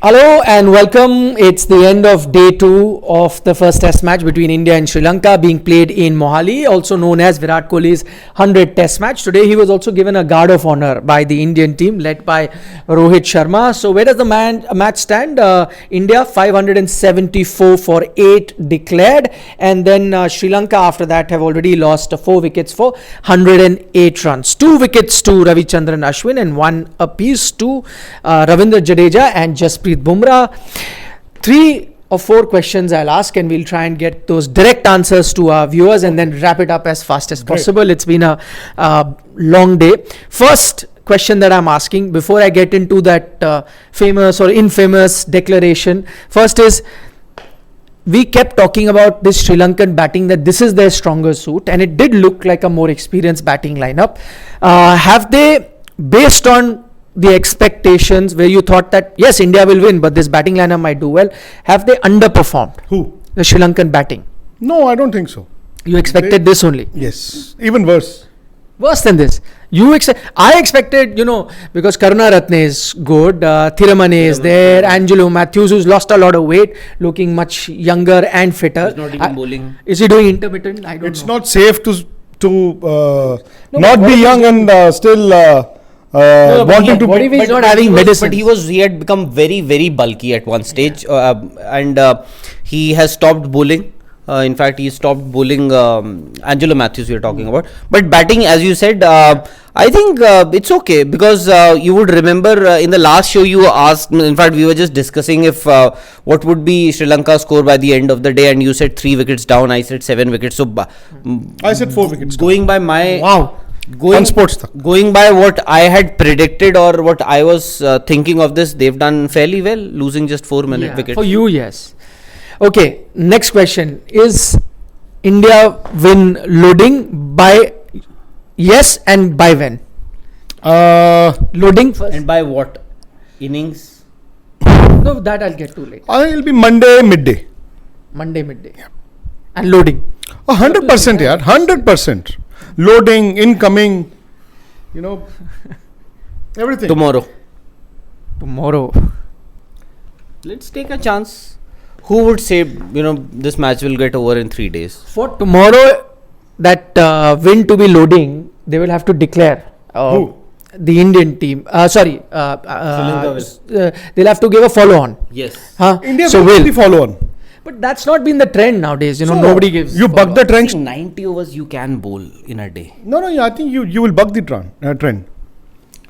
Hello and welcome. It's the end of day 2 of the first test match between India and Sri Lanka being played in Mohali, also known as Virat Kohli's 100th test match. Today he was also given a guard of honor by the Indian team led by Rohit Sharma. So where does the match stand? India 574 for 8 declared, and then Sri Lanka after that have already lost 4 wickets for 108 runs. 2 wickets to Ravichandran Ashwin and 1 apiece to Ravindra Jadeja and Jasprit Bumrah. 3 or 4 questions I'll ask, and we'll try and get those direct answers to our viewers and then wrap it up as fast as possible. It's been a long day. First question that I'm asking before I get into that famous or infamous declaration, first is, we kept talking about this Sri Lankan batting, that this is their stronger suit, and it did look like a more experienced batting lineup. Have they, based on the expectations where you thought that yes, India will win, but this batting lineup might do well, have they underperformed? Who? The Sri Lankan batting. No, I don't think so. You expected this only? Yes, even worse. Worse than this. I expected, because Karunaratne is good, Thiramane is there, Angelo Matthews, who's lost a lot of weight, looking much younger and fitter. He's not even bowling. Is he doing intermittent? I don't know. It's not safe to not be young and still wanting to. What if he's not having medicine? But he had become very, very bulky at one stage, and he has stopped bowling. In fact, he stopped bowling. Angelo Matthews we are talking about. But batting, as you said, I think it's okay, because you would remember in the last show you asked, in fact we were just discussing if what would be Sri Lanka's score by the end of the day, and you said 3 wickets down, I said 7 wickets. So I said 4 wickets. Going by my Going by what I had predicted or what I was thinking of this, they've done fairly well, losing just 4 wickets. For you, yes. Okay, next question. Is India win loading by yes, and by when? Loading first. And by what innings? No, that I'll get to later. It'll be Monday midday. Monday midday. Yeah. And loading. 100%, yeah, 100%. Loading, incoming, everything. Tomorrow. Let's take a chance. Who would say, this match will get over in 3 days? For tomorrow, that win to be loading, they will have to declare. Who? The Indian team. They'll have to give a follow-on. Yes. India will be follow-on. But that's not been the trend nowadays. Nobody gives. You buck the trend. 90 overs you can bowl in a day. No. I think you will buck the trend.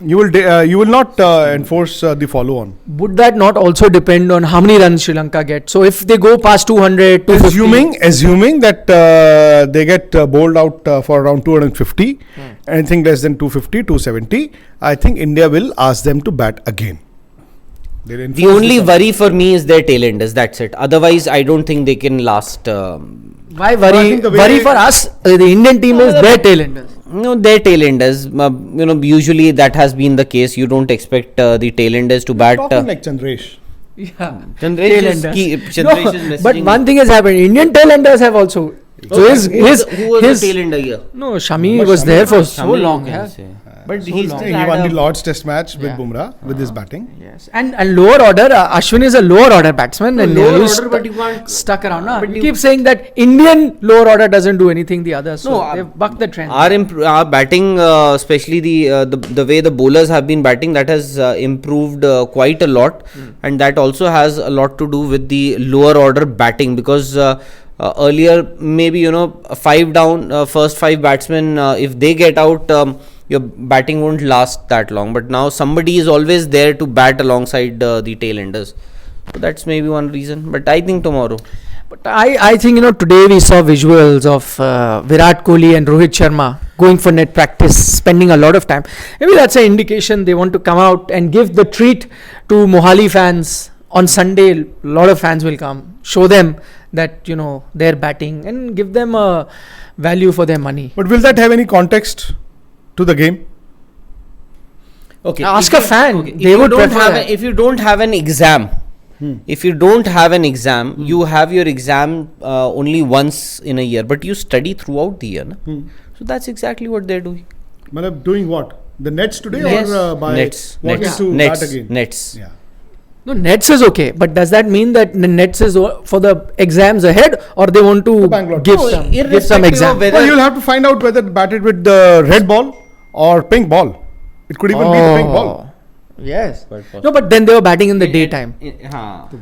You will not enforce the follow-on. Would that not also depend on how many runs Sri Lanka get? So if they go past 200, 250, assuming that they get bowled out for around 250, anything less than 250, 270, I think India will ask them to bat again. The only worry for me is their tail enders. That's it. Otherwise, I don't think they can last. Why worry? Worry for us. The Indian team is their tail enders. No, their tail enders. Usually that has been the case. You don't expect the tail enders to bat. Talking like Chandresh. Yeah. Chandresh is but one thing has happened. Indian tail enders have also. So who was the tail ender here? No, Shami was there for so long. Yeah. But he won the Lord's Test match with Bumrah with his batting. Yes, and lower order. Ashwin is a lower order batsman, and lower order, but you can't stuck around. But you keep saying that Indian lower order doesn't do anything the others. So they've bucked the trend. Our batting, especially the way the bowlers have been batting, that has improved quite a lot, and that also has a lot to do with the lower order batting, because earlier maybe 5 down, first 5 batsmen, if they get out, your batting won't last that long. But now somebody is always there to bat alongside the tail enders. So that's maybe one reason. But I think tomorrow. But I think today we saw visuals of Virat Kohli and Rohit Sharma going for net practice, spending a lot of time. Maybe that's an indication they want to come out and give the treat to Mohali fans. On Sunday, a lot of fans will come. Show them that they're batting and give them a value for their money. But will that have any context to the game? Okay. Ask a fan. Okay. If you don't have an exam, you have your exam only once in a year, but you study throughout the year. So that's exactly what they're doing. Doing what? The nets today Yes. or by Nets. wanting Nets. to Nets. bat again? Nets. Yeah. No, nets is okay, but does that mean that the nets is for the exams ahead, or they want to Bangalore. give No, some irrespective exam? of whether- Well, you'll have to find out whether batted with the red ball or pink ball. It could even be the pink ball. Yes. Quite possible. No, but then they were batting in the daytime.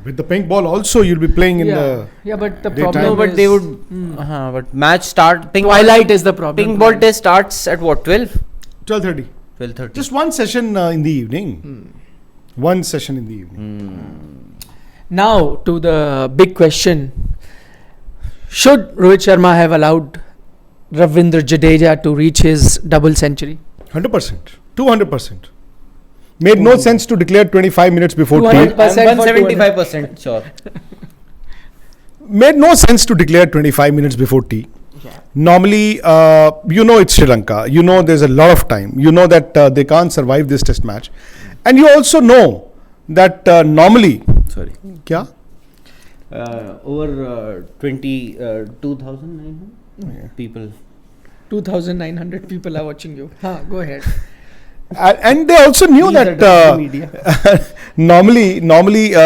With the pink ball also, you'll be playing in the. Yeah, but the daytime. problem No, but is, they would. But match start. twilight is the problem. Pink ball test starts at what, 12? 12:30. 12:30. Just one session in the evening. One session in the evening. Now to the big question: should Rohit Sharma have allowed Ravindra Jadeja to reach his double century? 100%. 200%. Made no sense to declare 25 minutes before tea. 200%. I'm 175% sure. Made no sense to declare 25 minutes before tea. Normally, it's Sri Lanka. You know there's a lot of time. You know that they can't survive this test match. And you also know that normally... Sorry. Kya? Over 2,900 people. 2,900 people are watching you. Go ahead. And they also knew These are that the media. normally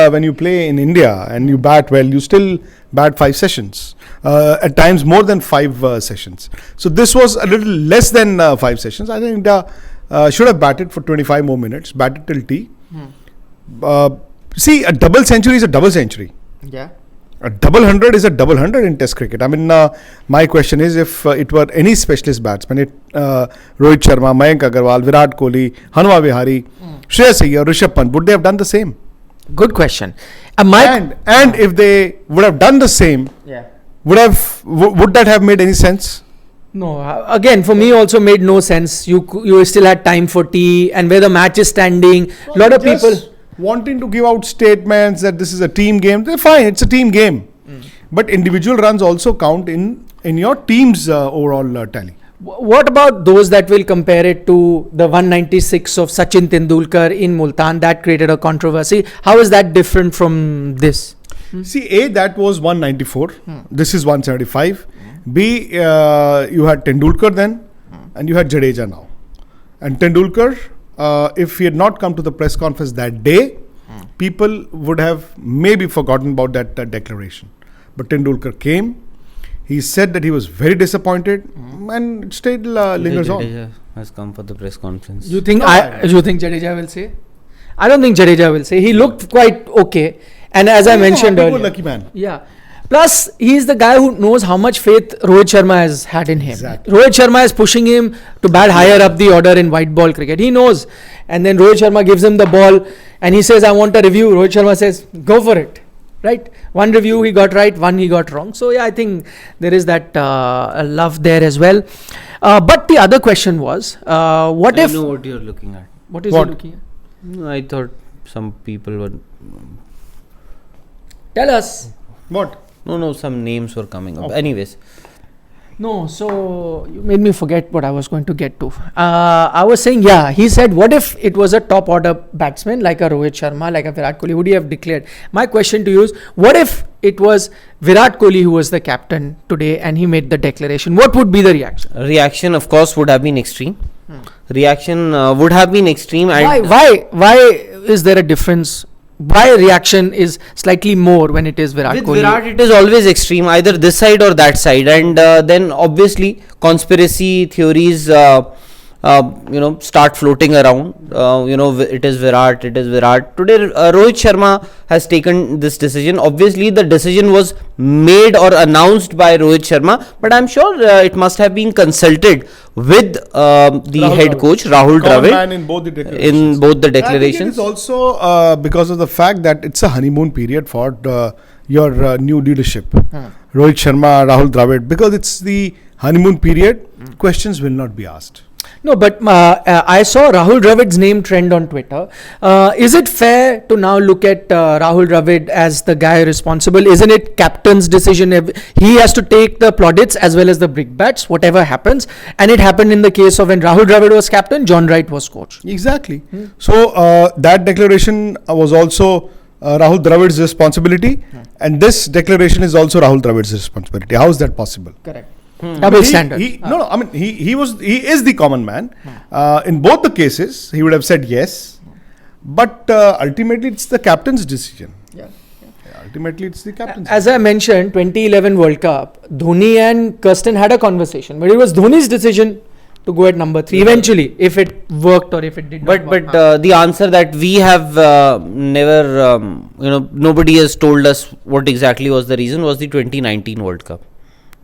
when you play in India and you bat well, you still bat 5 sessions. At times more than 5 sessions. So this was a little less than 5 sessions. I think India should have batted for 25 more minutes, batted till tea. See, a double century is a double century. Yeah. A double 100 is a double 100 in Test cricket. I mean, my question is, if it were any specialist batsman, Rohit Sharma, Mayank Agarwal, Virat Kohli, Hanuma Vihari, Shreyas Iyer, Rishabh Pant, would they have done the same? Good question. And if they would have done the same, would that have made any sense? No, again, for me also made no sense. You still had time for tea, and where the match is standing, a lot of people wanting to give out statements that this is a team game. They're fine, it's a team game. But individual runs also count in your team's overall tally. What about those that will compare it to the 196 of Sachin Tendulkar in Multan? That created a controversy. How is that different from this? See, that was 194. This is 175. B, you had Tendulkar then, and you had Jadeja now. And Tendulkar, if he had not come to the press conference that day, people would have maybe forgotten about that declaration. But Tendulkar came. He said that he was very disappointed, and it still lingers on. Jadeja has come for the press conference. You think Jadeja will say? I don't think Jadeja will say. He looked quite okay, and as I mentioned earlier, lucky man. Yeah. Plus, he is the guy who knows how much faith Rohit Sharma has had in him. Exactly. Rohit Sharma is pushing him to bat higher up the order in white ball cricket. He knows. And then Rohit Sharma gives him the ball and he says, I want a review. Rohit Sharma says, go for it. Right? One review he got right, one he got wrong. So, yeah, I think there is that love there as well. But the other question was, what if... I know what you're looking at. What is he looking at? No, I thought some people were... Tell us. What? No, some names were coming up. Anyways. No, so you made me forget what I was going to get to. I was saying, he said, what if it was a top order batsman like a Rohit Sharma, like a Virat Kohli, would he have declared? My question to you is, what if it was Virat Kohli who was the captain today and he made the declaration? What would be the reaction? Reaction, of course, would have been extreme. Reaction would have been extreme. And Why is there a difference? Why reaction is slightly more when it is Virat Kohli? With Virat, it is always extreme, either this side or that side, and then obviously conspiracy theories, start floating around. It is Virat. Today, Rohit Sharma has taken this decision. Obviously, the decision was made or announced by Rohit Sharma, but I'm sure it must have been consulted with the head coach Rahul Dravid in both the declarations. I think it is also because of the fact that it's a honeymoon period for your new leadership, Rohit Sharma, Rahul Dravid, because it's the honeymoon period. Questions will not be asked. No, but I saw Rahul Dravid's name trend on Twitter. Is it fair to now look at Rahul Dravid as the guy responsible? Isn't it captain's decision? He has to take the plaudits as well as the brickbats, whatever happens. And it happened in the case of when Rahul Dravid was captain, John Wright was coach. Exactly. So that declaration was also Rahul Dravid's responsibility, and this declaration is also Rahul Dravid's responsibility. How is that possible? Correct. Double standard. He is the common man. In both the cases, he would have said yes, But ultimately, it's the captain's decision. Yeah. Ultimately, it's the captain's. As I mentioned, 2011 World Cup, Dhoni and Kirsten had a conversation, but it was Dhoni's decision to go at number 3 eventually, if it worked or if it did not work. But the answer that we have never, nobody has told us what exactly was the reason was the 2019 World Cup.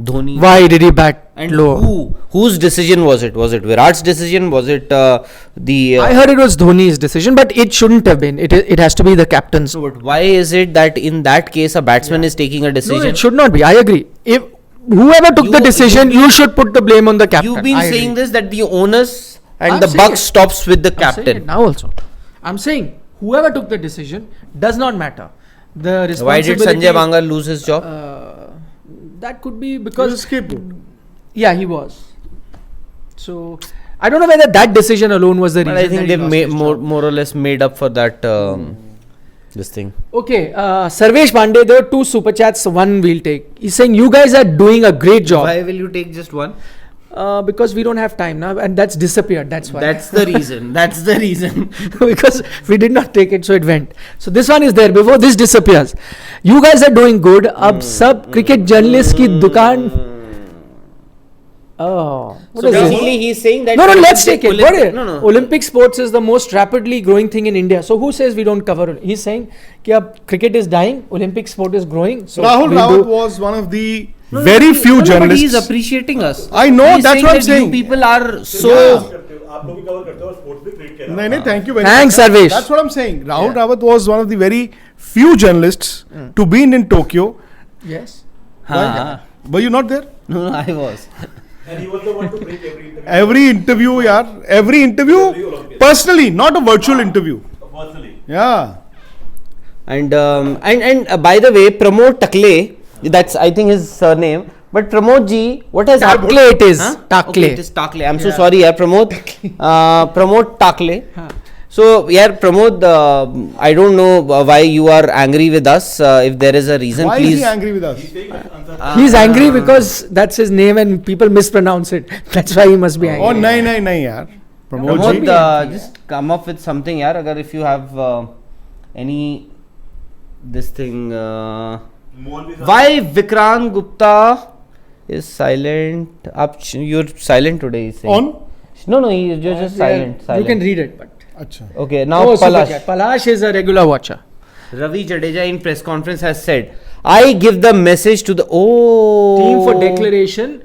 Dhoni. Why did he bat And low? whose decision was it? Was it Virat's decision? Was it the? I heard it was Dhoni's decision, but it shouldn't have been. It has to be the captain's. No, but why is it that in that case a batsman is taking a No, decision? it should not be. I agree. If whoever took the decision, you should put the blame on the captain. You've been I saying agree. this that the onus and I'm the saying buck it. stops with the I'm saying captain. it now also. I'm saying whoever took the decision does not matter. The Why did responsibility. Sanjay Bangal lose his job? That could be He was a because scapegoat. yeah, he was. So I don't know whether that decision alone was the But reason. I think that he they've lost his more job. or less made up for that. This thing. Okay, Sarvesh Pandey, there are 2 super chats. One we'll take. He's saying you guys are doing a great job. Why will you take just one? Because we don't have time now, and that's disappeared. That's why. That's the reason. That's the reason. Because we did not take it, so it went. So this one is there before this disappears. You guys are doing good. Ab sab cricket journalist ki dukaan. Oh, what So is this? basically, he's saying that. No, let's take it. What is? No. Olympic sports is the most rapidly growing thing in India. So who says we don't cover it? He's saying that cricket is dying, Olympic sport is growing. So Rahul we'll Rawat do- was one of the very few But journalists. he's appreciating us. I know, He's that's what I'm that saying. You people are so. आप लोग भी cover करते हो और sports भी cricket के No, thank you very Thanks, much. Sarvesh. That's what I'm saying. Rahul Rawat was one of the very few journalists to be in Tokyo. Yes. हाँ. Were you not there? No, I was. and he was the one to break every interview Every interview, personally, not a virtual interview. personally. Yeah. And by the way, Pramod Takle, that's I think his surname. But Pramod ji, what has happened? Takle it is. Huh? Takle. Okay, it is Takle. I'm so sorry, yeah, Pramod. Pramod Takle. So, yeah, Pramod, I don't know why you are angry with us. If there is a reason, Why please. is he angry with us? He's saying that answer. He's angry because that's his name and people mispronounce it. That's why he must be angry. Oh, no, yaar. Pramod Pramod, ji. just come up with something, yaar. Agar if you have any this thing. Mohan भी Why Vikrant Gupta is silent? You're silent today. He's saying. On? No, you're just silent. You can read it, but. Acha. Okay, now Oh, super Palash. chat. Palash is a regular watcher. Ravi Jadeja in press conference has said, I give the message to the Team for declaration.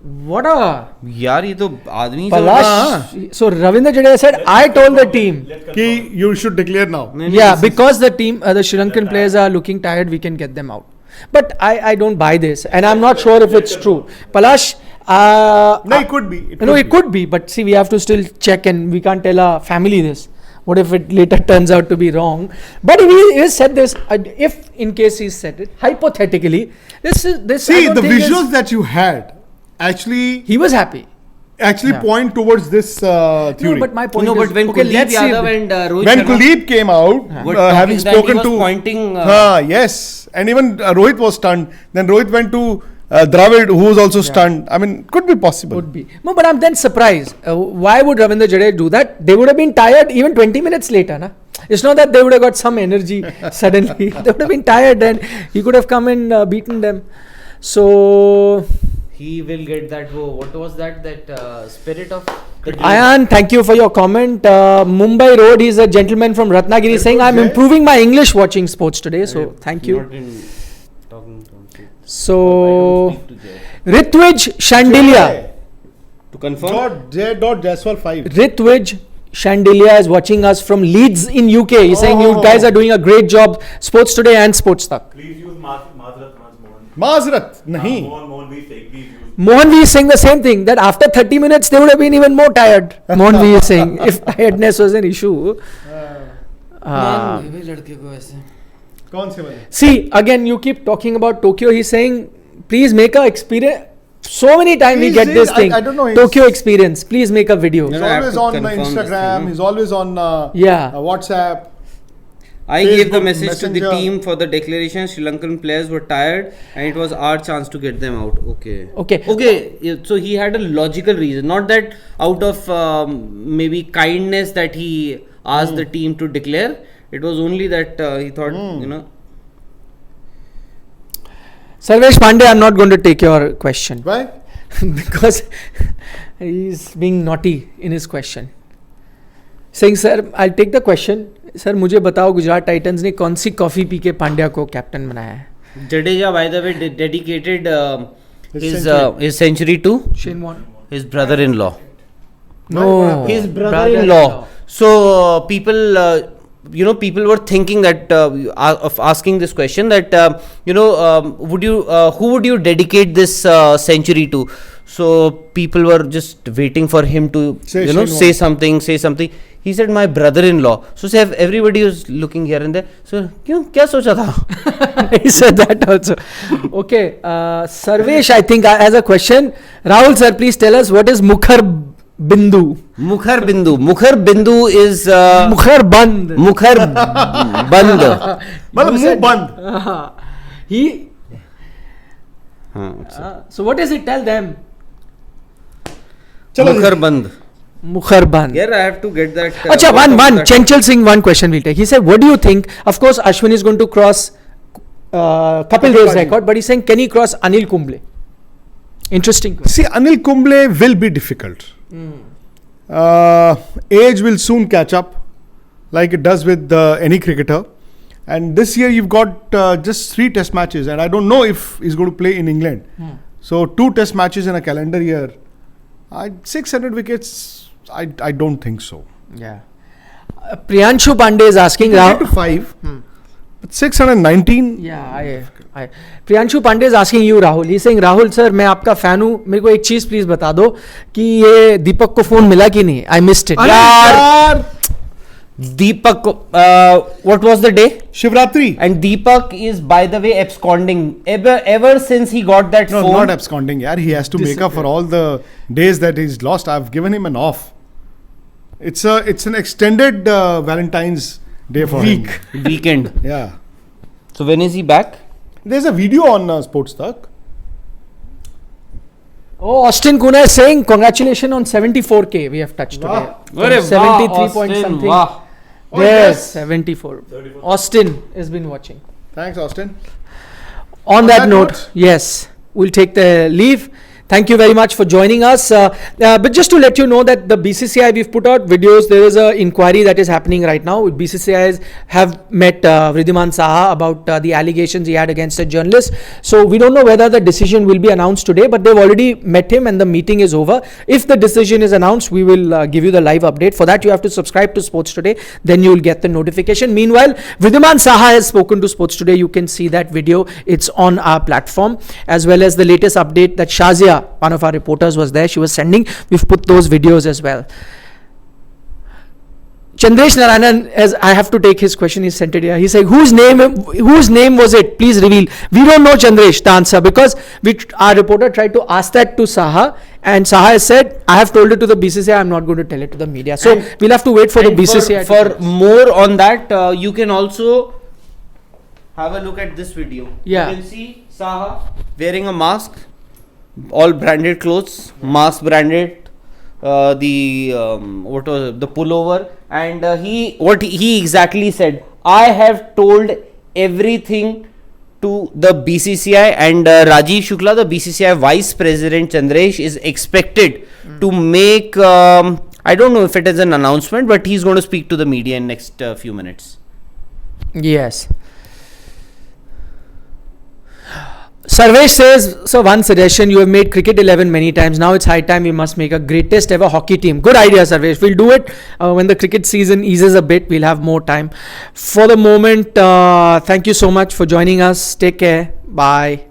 What a यार ये तो आदमी से Palash. So Ravindra Jadeja said, I told the team. Ki you should declare now. Yeah, because the team, the Sri Lankan players are looking tired, we can get them out. But I don't buy this, and I'm not sure if it's true. Palash. No, it could be. It could be, but see, we have to still check, and we can't tell our family this. What if it later turns out to be wrong? But if he has said this, if in case he said it, hypothetically, this. See, the visuals that you had actually He was happy. Yeah. point towards this theory. No, but my point No, is, but when okay, Kuldeep let's see. Yadav and Rohit when Sharma Kuldeep came out, were having talking that spoken he was to pointing, yes, and even Rohit was stunned. Then Rohit went to Dravid, who was also stunned. I mean, could be possible. Would be. No, but I'm then surprised. Why would Ravindra Jadeja do that? They would have been tired even 20 minutes later. Na? It's not that they would have got some energy suddenly. They would have been tired and he could have come and beaten them. So, he will get that. What was that? That spirit of the game. Ayan, thank you for your comment. Mumbai Road, he's a gentleman from Ratnagiri saying, I'm improving my English watching sports today. So, thank you. Not in talking to him. So, Ritwij Shandilia. To confirm. Jaiswal 5. Ritwij Shandilia is watching us from Leeds in UK. He's saying you guys are doing a great job. Sports Today and Sports Tak. Please use Mazrat once Mohan. Mazrat, nahi. Mohan भी say please use. Mohan V is saying the same thing, that after 30 minutes they would have been even more tired. Mohan V is saying if tiredness was an issue. कौन से वाले? See, again, you keep talking about Tokyo. He's saying, please make a experience. So many times we get this thing. I don't know. Tokyo experience. Please make a video. He's No, I have always to on confirm this Instagram. thing, He's always on Yeah. WhatsApp. I gave the Facebook, message to the Messenger. team for the declaration. Sri Lankan players were tired, and it was our chance to get them out. Okay. Okay. Yeah, so he had a logical reason, not that out of maybe kindness that he asked the team to declare. It was only that he thought, Sarvesh Pandey, I'm not going to take your question. Why? Because he's being naughty in his question. Saying, sir, I'll take the question. Sir, मुझे बताओ Gujarat Titans ने कौन सी coffee P के पांड्या को captain बनाया है? Jadeja, by the way, dedicated his century to Shane Warne. his brother-in-law. No. His brother-in-law. So people, people were thinking that of asking this question that who would you dedicate this century to? So people were just waiting for him to say something. He said my brother-in-law. So everybody was looking here and there. So kya socha tha? He said that also. Okay, Sarvesh, I think as a question, Rahul sir, please tell us what is Mukhar Bindu. Mukhar Bindu is Mukhar Band. Mukhar Band. मतलब मुंह बंद. He. So what does it tell them? Mukhar Band. Mukhar Band. Yeah, I have to get that. Acha, one. Chanchal Singh, one question we'll take. He said, what do you think? Of course, Ashwin is going to cross Kapil Dev's record, but he's saying, can he cross Anil Kumbles? Interesting question. See, Anil Kumbles will be difficult. Age will soon catch up, like it does with any cricketer. And this year you've got just 3 test matches, and I don't know if he's going to play in England. So 2 test matches in a calendar year. 600 wickets, I don't think so. Yeah. Priyanshu Pandey is asking Rahul to 5, but 619. Yeah, I Priyanshu Pandey is asking you, Rahul. He's saying, Rahul sir, मैं आपका fan हूँ. मेरे को एक चीज please बता दो कि ये दीपक को फोन मिला कि नहीं? I missed it. यार Deepak, what was the day? Shivratri. And Deepak is, by the way, absconding. Ever since he got that No, phone. not absconding. Yaar, he has to make up for all the days that he's lost. I've given him an off. It's an extended Valentine's Day for him. Weekend. Yeah. So when is he back? There's a video on Sports Tak. Oh, Austin Kuna is saying, congratulations on 74k we have touched today. 73 point something. Wow. Yes, 74. Austin has been watching. Thanks, Austin. On that note, yes, we'll take the leave. Thank you very much for joining us. But just to let you know that the BCCI, we've put out videos. There is an inquiry that is happening right now. BCCIs have met Vridhiman Saha about the allegations he had against a journalist. So we don't know whether the decision will be announced today, but they've already met him and the meeting is over. If the decision is announced, we will give you the live update. For that, you have to subscribe to Sports Today. Then you will get the notification. Meanwhile, Vridhiman Saha has spoken to Sports Today. You can see that video. It's on our platform, as well as the latest update that Shazia, one of our reporters, was there. She was sending. We've put those videos as well. Chandresh Narayanan, as I have to take his question, he sent it here. He said, whose name was it? Please reveal. We don't know, Chandresh, the answer, because our reporter tried to ask that to Saha, and Saha has said, I have told it to the BCCI, I'm not going to tell it to the media. So we'll have to wait for the BCCI. For more on that, you can also have a look at this video. Yeah. You can see Saha wearing a mask, all branded clothes, mask branded, the pullover, and what he exactly said, I have told everything to the BCCI, and Rajiv Shukla, the BCCI Vice President Chandresh, is expected to make, I don't know if it is an announcement, but he's going to speak to the media in next few minutes. Yes. Sarvesh says, so one suggestion, you have made Cricket 11 many times. Now it's high time we must make a greatest ever hockey team. Good idea, Sarvesh. We'll do it when the cricket season eases a bit. We'll have more time. For the moment, thank you so much for joining us. Take care. Bye.